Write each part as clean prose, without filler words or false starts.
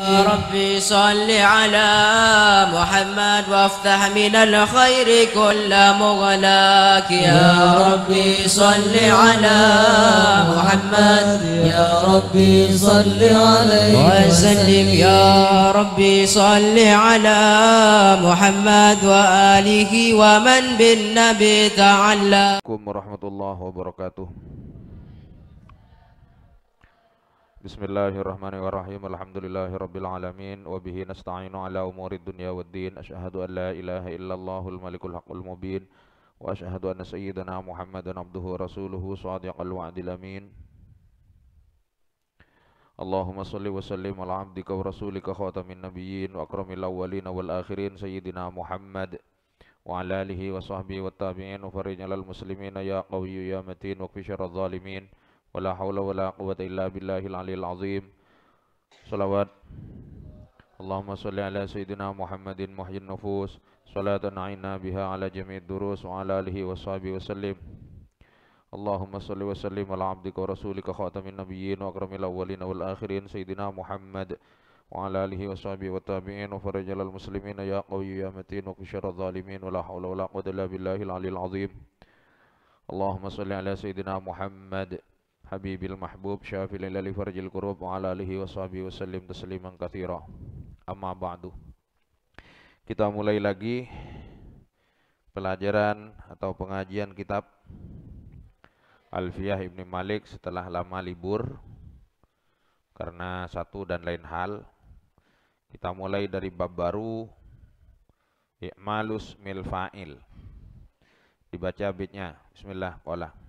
ربي صل على محمد وافتح من الخير كل مغلاك يا ربي صل على محمد يا ربي صل عليه وسلم يا ربي صل على محمد وآله ومن بالنبي تعلى. Assalamualaikum warahmatullahi wabarakatuh. Bismillahirrahmanirrahim. Alhamdulillahirabbil alamin wa bihi nasta'inu ala umurid dunya waddin. Asyhadu an la ilaha illallahul malikul haqqul mubin wa asyhadu anna sayyidana Muhammadan abduhu wa rasuluhu shadiqal wa'dil amin. Allahumma shalli wa sallim ala abdika wa rasulika khatamin nabiyyin wa akramil awwalin wal akhirin sayyidina Muhammad wa ala alihi wa sahbihi wa tabi'in wa farij alal muslimina ya qawiyyu ya matin wa kfi syarradh zalimin. Wala haula wala quwwata illa billahil aliyil azim. Salawat Allahumma sholli ala sayyidina Muhammadin muhyyin nufus salatan a'inna biha ala jami'id durus wa ala alihi wa sahbihi wa sallim. Allahumma sholli wa sallim ala abdika wa rasulika khatamin nabiyyin wa akramil awwalin wal akhirin sayyidina Muhammad wa ala alihi wa sahbihi wa tabi'in wa farij alal muslimina ya qawiyyu ya matin wa kfi syarradh zalimin. Wala haula wala quwwata illa billahil aliyil azim. Allahumma sholli ala sayyidina Muhammad Habibil mahbub syafil ilali farjil kurub wa ala alihi wa sahbihi wa sallim tasliman katsira. Amma ba'du. Kita mulai lagi pelajaran atau pengajian kitab Alfiyah Ibnu Malik setelah lama libur karena satu dan lain hal. Kita mulai dari bab baru, i'malus mil fa'il. Dibaca bitnya. Bismillah, qala.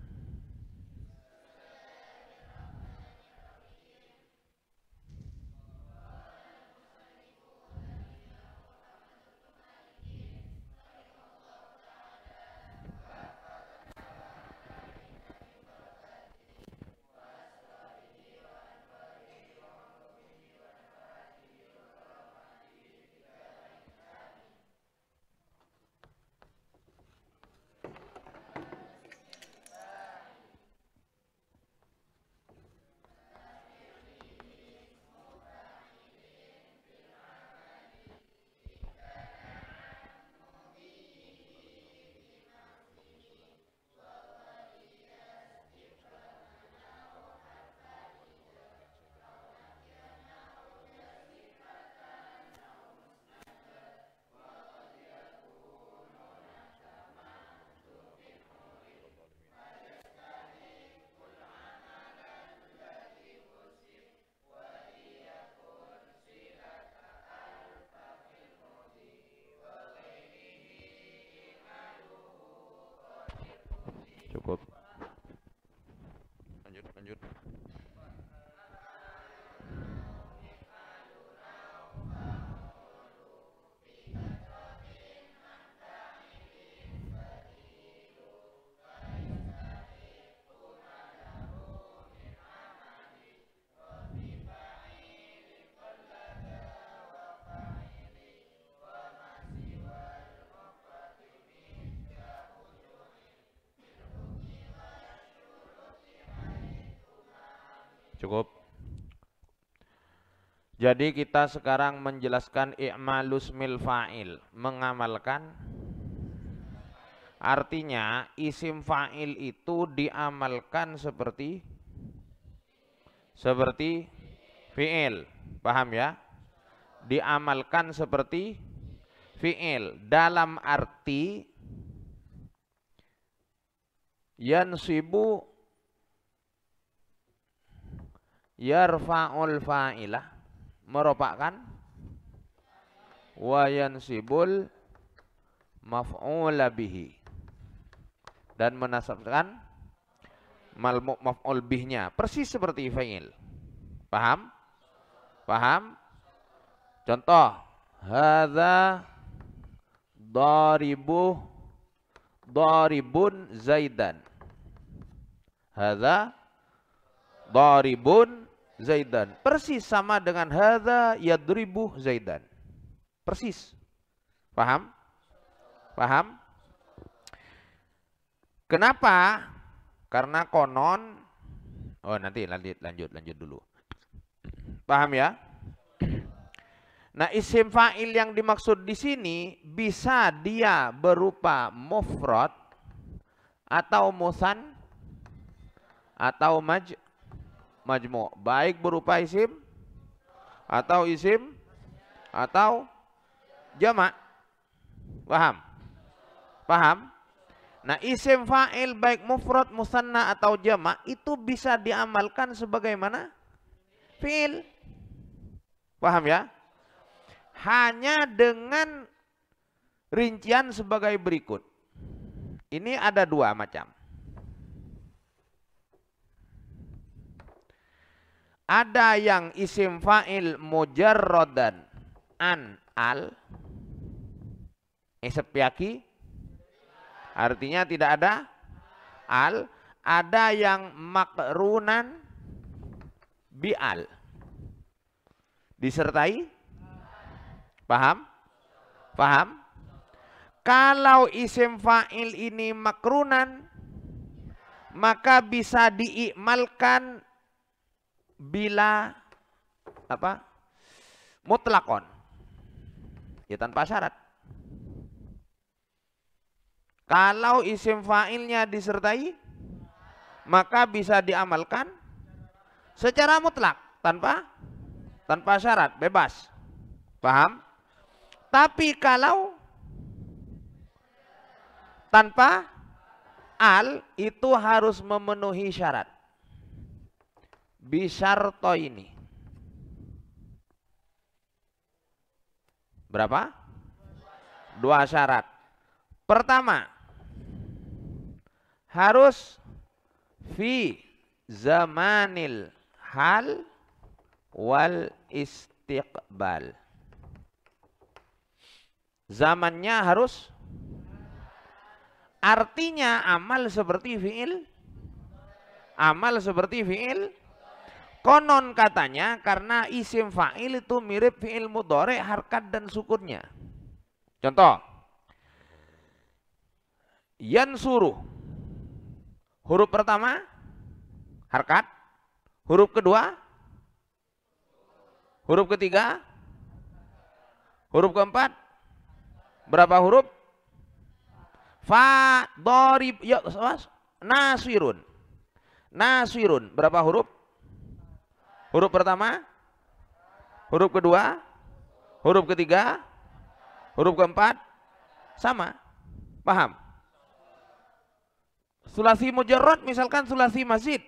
Cukup. Lanjut. Cukup. Jadi kita sekarang menjelaskan i'malus mil fa'il, mengamalkan. Artinya isim fa'il itu diamalkan seperti fi'il. Paham ya? Diamalkan seperti fi'il dalam arti yansibu yarfa'ul fa'ilah, merupakan wa yansibul maf'ula bihi, dan menasabkan maf'ul bihnya, persis seperti fa'il. Paham? Contoh, hadza daribun zaidan. Hadza daribun zaidan, persis sama dengan hadza yadribu zaidan, persis. Paham? Kenapa? Karena konon Oh nanti lanjut dulu. Paham ya? Nah, isim fa'il yang dimaksud di sini bisa dia berupa mufrad atau musan atau majmu', baik berupa isim atau jamak. Paham? Paham? Nah, isim fa'il baik mufrad, musanna atau jamak itu bisa diamalkan sebagaimana fi'il. Paham ya? Hanya dengan rincian sebagai berikut. Ini ada dua macam. Ada yang isim fa'il mujarradan an al sepiaki, artinya tidak ada al. Ada yang makrunan bi al, disertai. Paham? Paham? Kalau isim fa'il ini makrunan, maka bisa diikmalkan bila apa? Mutlakon. Ya tanpa syarat. Kalau isim fa'ilnya disertai, maka bisa diamalkan secara mutlak, tanpa syarat, bebas. Paham? Tapi kalau tanpa al itu harus memenuhi syarat. Bisyarto ini. Berapa? 2 syarat. Pertama, harus fi zamanil hal wal istiqbal. Zamannya harus, artinya amal seperti fi'il. Amal seperti fi'il. Konon katanya karena isim fa'il itu mirip fi'il mudhari, harkat dan sukunnya. Contoh, yansuru, huruf pertama harkat, huruf kedua, huruf ketiga, huruf keempat, berapa huruf? Fa, dorib, ya, naswirun. Naswirun, berapa huruf? Huruf pertama, huruf kedua, huruf ketiga, huruf keempat, sama. Paham? Sulasi mujarrad, misalkan sulasi mazid.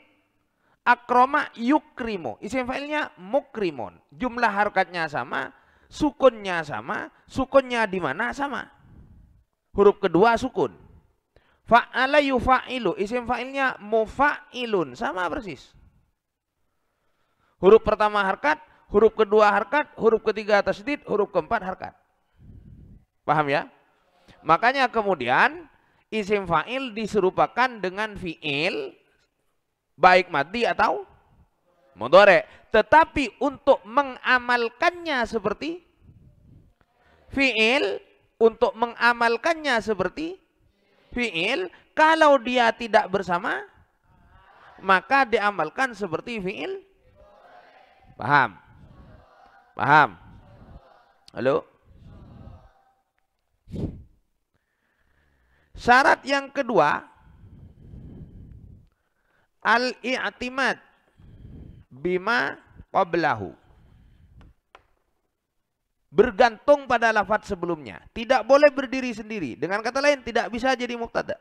Akroma yukrimu, isim fa'ilnya mukrimun. Jumlah harkatnya sama, sukunnya sama, sukunnya di mana sama. Huruf kedua sukun. Fa'ala yufa'ilu, isim fa'ilnya mufa'ilun, sama persis. Huruf pertama harkat, huruf kedua harkat, huruf ketiga tasdid, huruf keempat harkat. Paham ya? Makanya kemudian isim fa'il diserupakan dengan fi'il, baik madhi atau mudhari. Tetapi untuk mengamalkannya seperti fi'il, untuk mengamalkannya seperti fi'il, kalau dia tidak bersama, maka diamalkan seperti fi'il. Paham? Paham? Halo? Syarat yang kedua, al-i'timad bima qablahu. Bergantung pada lafaz sebelumnya. Tidak boleh berdiri sendiri. Dengan kata lain, tidak bisa jadi mubtada.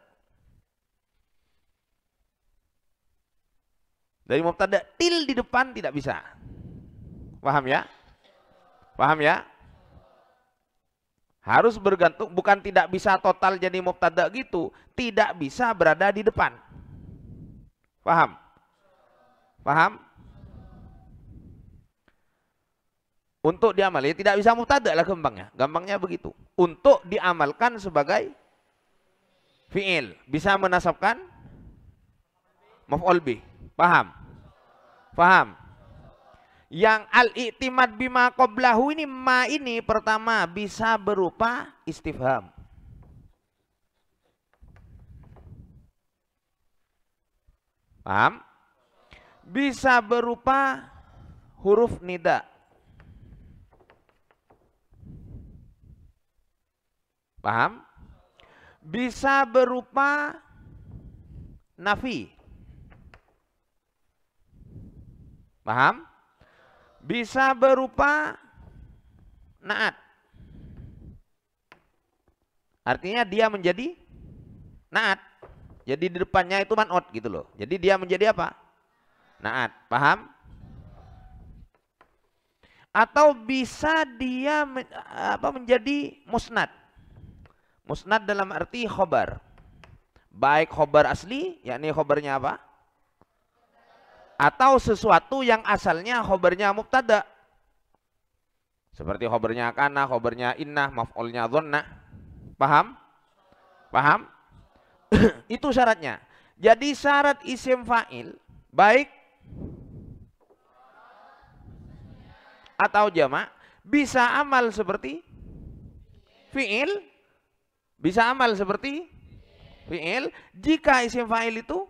Dari mubtada til di depan tidak bisa. Paham ya? Paham ya? Harus bergantung, bukan tidak bisa total jadi mubtada gitu. Tidak bisa berada di depan. Paham? Paham? Untuk diamali tidak bisa mubtada lah gampangnya. Gampangnya begitu. Untuk diamalkan sebagai fi'il, bisa menasabkan maf'ul bih. Paham? Paham? Yang al-i'timad bima qablahu ini, ma ini pertama bisa berupa istifham. Paham? Bisa berupa huruf nida. Paham? Bisa berupa nafi. Paham? Bisa berupa naat. Artinya dia menjadi naat. Jadi di depannya itu man'ut gitu loh. Jadi dia menjadi apa? Naat. Paham? Atau bisa dia menjadi musnad. Musnad dalam arti khobar. Baik khobar asli, yakni khobarnya apa? Atau sesuatu yang asalnya khobarnya mubtada. Seperti khobarnya kana, khobarnya inna, maf'ulnya dhonna. Paham? Paham? Itu syaratnya. Jadi syarat isim fa'il baik atau jamak bisa amal seperti fi'il, bisa amal seperti fi'il jika isim fa'il itu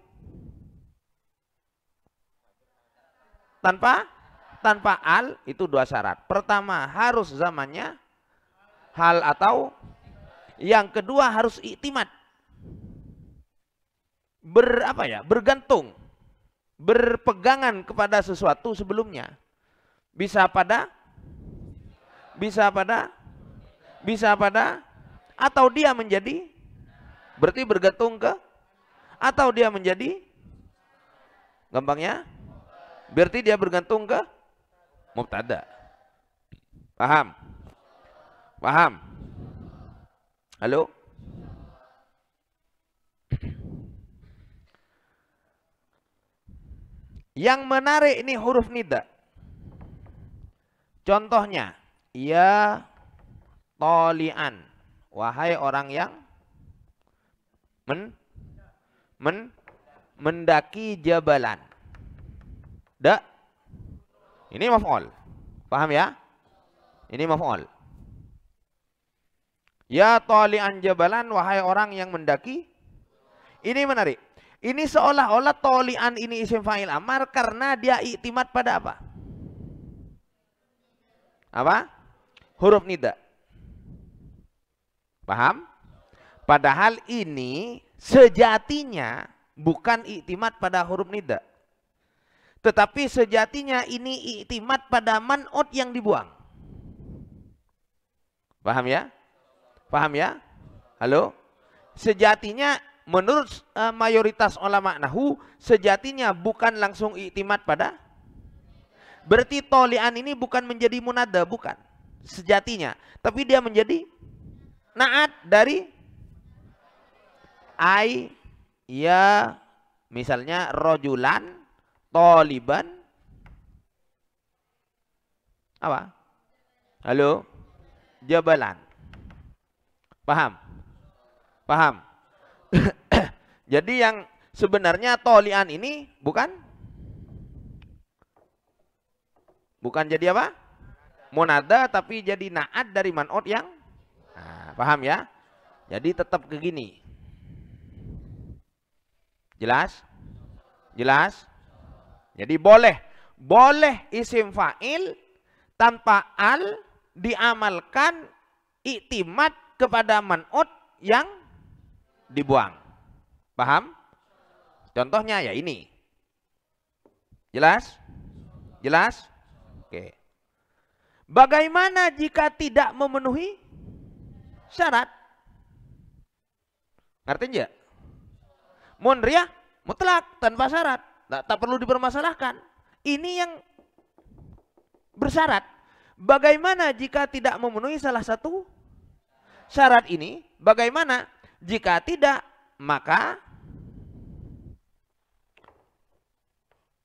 tanpa al. Itu dua syarat. Pertama harus zamannya hal atau, yang kedua harus iktimat. Bergantung, berpegangan kepada sesuatu sebelumnya. Bisa pada, atau dia menjadi, berarti bergantung ke, atau dia menjadi, gampangnya, berarti dia bergantung ke mubtada. Paham? Paham? Halo? Yang menarik ini huruf nida. Contohnya, ya tolian, wahai orang yang mendaki jabalan. Ini maf'ul. Paham ya? Ini maf'ul. Ya tolian jabalan, wahai orang yang mendaki. Ini menarik. Ini seolah-olah tolian ini isim fa'il amar karena dia iktimat pada apa? Apa? Huruf nida. Paham? Padahal ini sejatinya bukan iktimat pada huruf nida. Tetapi sejatinya ini iktimat pada man'ut yang dibuang. Paham ya? Paham ya? Halo? Sejatinya menurut mayoritas ulama nahwu, sejatinya bukan langsung iktimat pada. Berarti tolian ini bukan menjadi munada, bukan. Sejatinya. Tapi dia menjadi naat dari ai, ya, misalnya rojulan, toliban. Apa? Halo? Jabalan. Paham? Paham? Jadi yang sebenarnya tolian ini bukan jadi apa? Munada, tapi jadi naat dari man'ut yang paham ya? Jadi tetap ke gini. Jelas? Jelas? Jadi boleh isim fa'il tanpa al diamalkan iktimat kepada man'ut yang dibuang. Paham? Contohnya ya ini. Jelas? Jelas? Oke. Bagaimana jika tidak memenuhi syarat? Ngerti enggak? Munriyah mutlak tanpa syarat, tak perlu dipermasalahkan. Ini yang bersyarat. Bagaimana jika tidak memenuhi salah satu syarat ini? Bagaimana jika tidak? Maka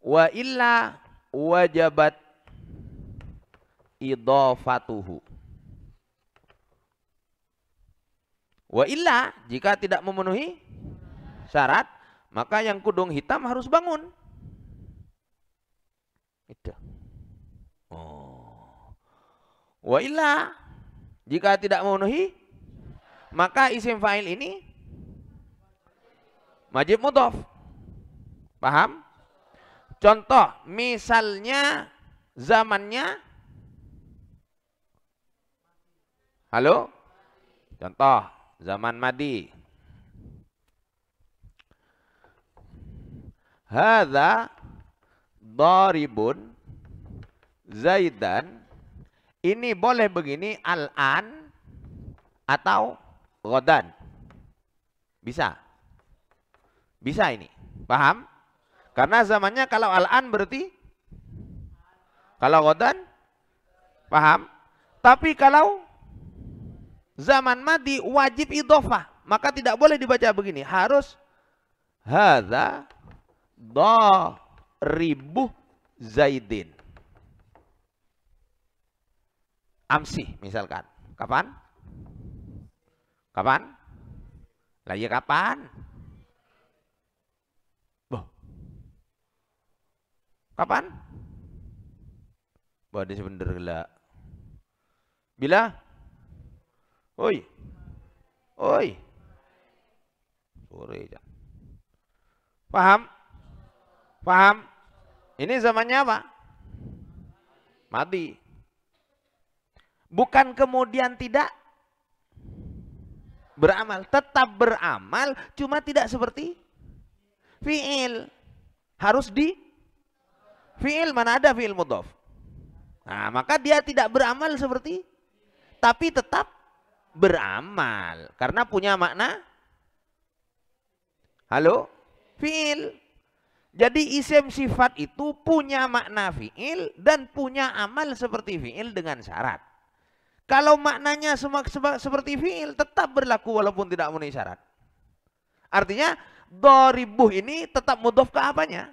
wa illa wajabat idhafatuhu. Wa illa, jika tidak memenuhi syarat, maka yang kudung hitam harus bangun. Itu. Oh. Wa illa, jika tidak memenuhi, maka isim fa'il ini wajib mudhaf. Paham? Contoh, misalnya zamannya, halo? Contoh, zaman madi. Hadza daribun Zaidan. Ini boleh begini al-an atau ghadan. Bisa. Bisa ini. Paham? Karena zamannya kalau al-an berarti kalau ghadan paham? Tapi kalau zaman madi wajib idhofah, maka tidak boleh dibaca begini. Harus hadza daribu Zaidin. Amsi misalkan. Kapan? Kapan? Lah ya kapan? Boh. Kapan? Boh dia sebener gila. Bila? Oi. Oi. Sore aja. Paham? Paham? Ini zamannya apa? Mati. Bukan kemudian tidak beramal, tetap beramal, cuma tidak seperti fi'il. Harus di fi'il, mana ada fi'il mudhaf. Nah, maka dia tidak beramal seperti, tapi tetap beramal karena punya makna halo fi'il. Jadi isim sifat itu punya makna fi'il dan punya amal seperti fi'il dengan syarat. Kalau maknanya seperti fi'il tetap berlaku walaupun tidak memenuhi syarat. Artinya doribuh ini tetap mudhof ke apanya?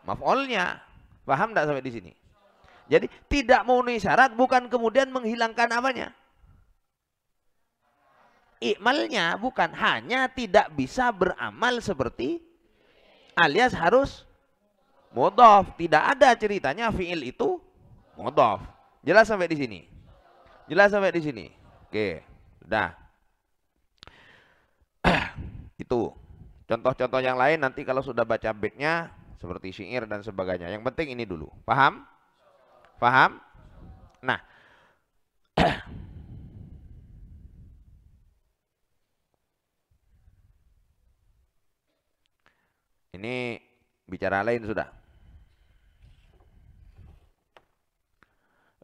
Maf'ulnya. Paham tidak sampai di sini? Jadi tidak memenuhi syarat bukan kemudian menghilangkan apanya? Ikmalnya, bukan, hanya tidak bisa beramal seperti alias harus mudhof. Tidak ada ceritanya fi'il itu mudhof. Jelas sampai di sini? Jelas sampai di sini? Oke, sudah. Itu contoh-contoh yang lain nanti kalau sudah baca baitnya seperti syair dan sebagainya. Yang penting ini dulu. Paham? Paham? Nah, ini bicara lain sudah.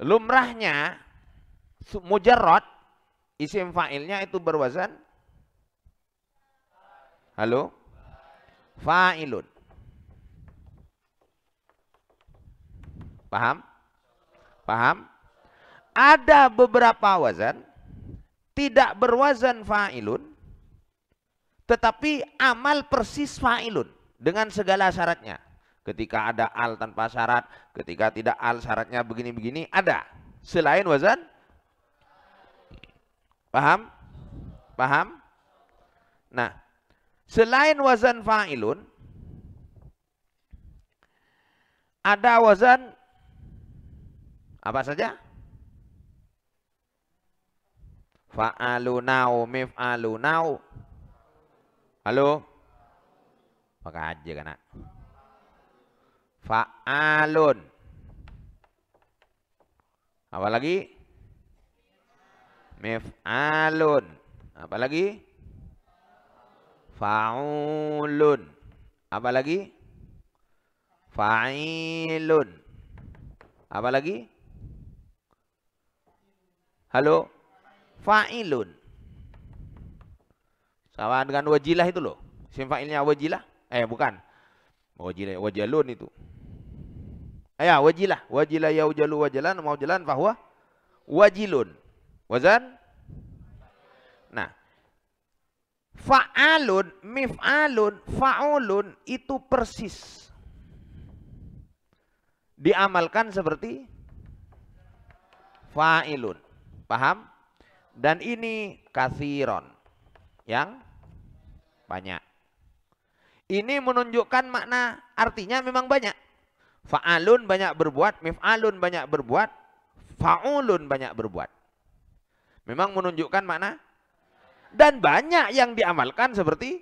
Lumrahnya mujarrad isim fa'ilnya itu berwazan halo fa'ilun. Paham? Paham? Ada beberapa wazan tidak berwazan fa'ilun tetapi amal persis fa'ilun dengan segala syaratnya. Ketika ada al tanpa syarat, ketika tidak al syaratnya begini-begini, ada. Selain wazan, paham? Paham? Nah, selain wazan fa'ilun, ada wazan apa saja? Fa'alunau, mif'alunau. Halo? Pakai aja kan? Fa'alun. Apa lagi? Mif'alun. Apa lagi? Fa'ulun. Apa lagi? Fa'ilun. Apa lagi? Halo? Fa'ilun. Sama dengan wajilah itu loh. Isim fa'ilnya wajilah. Bukan. Wajilah, wajalun itu. Ya, wajilah. Wajilah yaujalu wajalan, mau jalan fahuwa wajilun. Wazan? Nah, fa'alun, mif'alun, fa'ulun itu persis diamalkan seperti fa'ilun. Paham? Dan ini kathiron, yang banyak. Ini menunjukkan makna artinya memang banyak. Fa'alun banyak berbuat, mif'alun banyak berbuat, fa'ulun banyak berbuat. Memang menunjukkan makna. Dan banyak yang diamalkan seperti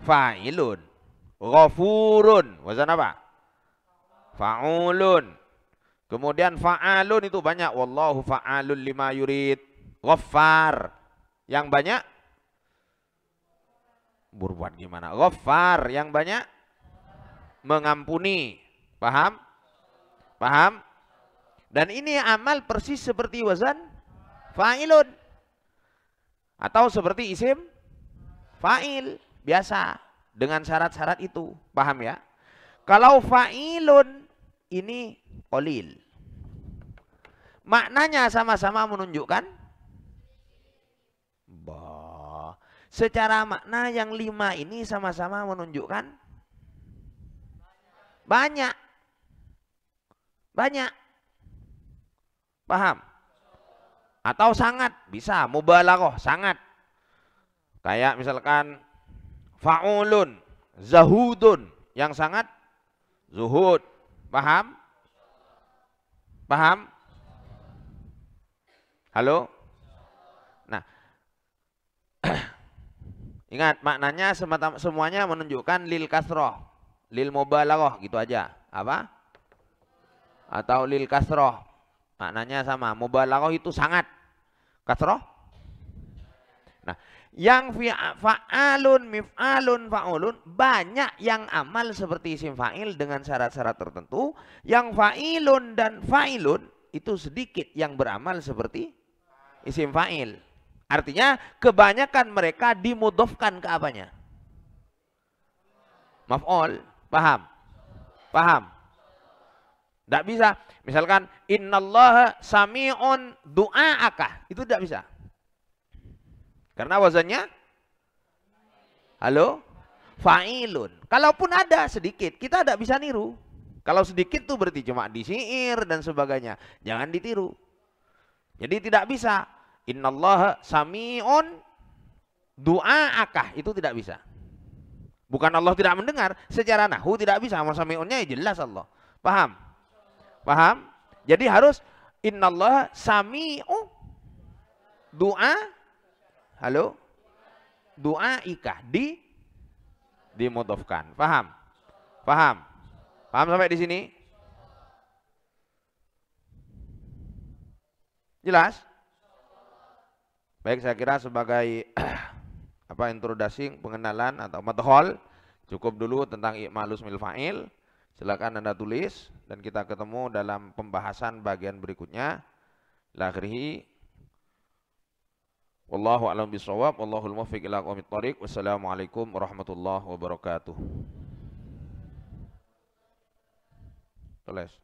fa'ilun, ghafurun, wazan apa? Fa'ulun. Kemudian fa'alun itu banyak. Wallahu fa'alun lima yurid. Ghaffar. Yang banyak. Berbuat gimana? Ghaffar. Yang banyak. Mengampuni. Paham? Paham? Dan ini amal persis seperti wazan fa'ilun. Atau seperti isim fa'il. Biasa. Dengan syarat-syarat itu. Paham ya? Kalau fa'ilun ini qalil. Maknanya sama-sama menunjukkan. Secara makna yang 5 ini sama-sama menunjukkan. Banyak. Banyak. Paham? Atau sangat. Bisa. Mubalaghah. Sangat. Kayak misalkan fa'ulun. Zahudun. Yang sangat. Zuhud. Paham? Paham? Halo? Nah. Ingat maknanya semuanya menunjukkan lil kasroh. Lil mubalaghah gitu aja. Apa? Atau lil kasroh. Maknanya sama. Mubalaghah itu sangat. Kasroh. Nah. Yang fa'alun, mif'alun, fa'ulun. Banyak yang amal seperti isim fa'il dengan syarat-syarat tertentu. Yang fa'ilun dan fa'ilun itu sedikit yang beramal seperti isim fa'il. Artinya kebanyakan mereka dimudhofkan ke apanya? Maf'ul. Paham? Paham? Tidak bisa. Misalkan innallaha sami'un du'a'aka. Itu tidak bisa. Karena wazannya halo fa'ilun. Kalaupun ada sedikit, kita tidak bisa niru. Kalau sedikit tuh berarti cuma disiir dan sebagainya. Jangan ditiru. Jadi tidak bisa. Innallaha sami'un du'a'aka. Itu tidak bisa. Bukan Allah tidak mendengar. Secara nahwu tidak bisa. Sama sami'unnya ya jelas Allah. Paham? Paham? Jadi harus innallaha sami'u du'a. Halo? Du'aika. Dimudhofkan. Paham? Paham? Paham sampai di sini? Jelas? Baik, saya kira sebagai introduksi, pengenalan atau madkhal cukup dulu tentang i'malus mil fa'il. Silakan Anda tulis dan kita ketemu dalam pembahasan bagian berikutnya. Lakhirih. Wallahu a'lam bishawab. Wallahul muwaffiq ila aqwamit thoriq. Wassalamualaikum warahmatullahi wabarakatuh. Tulis.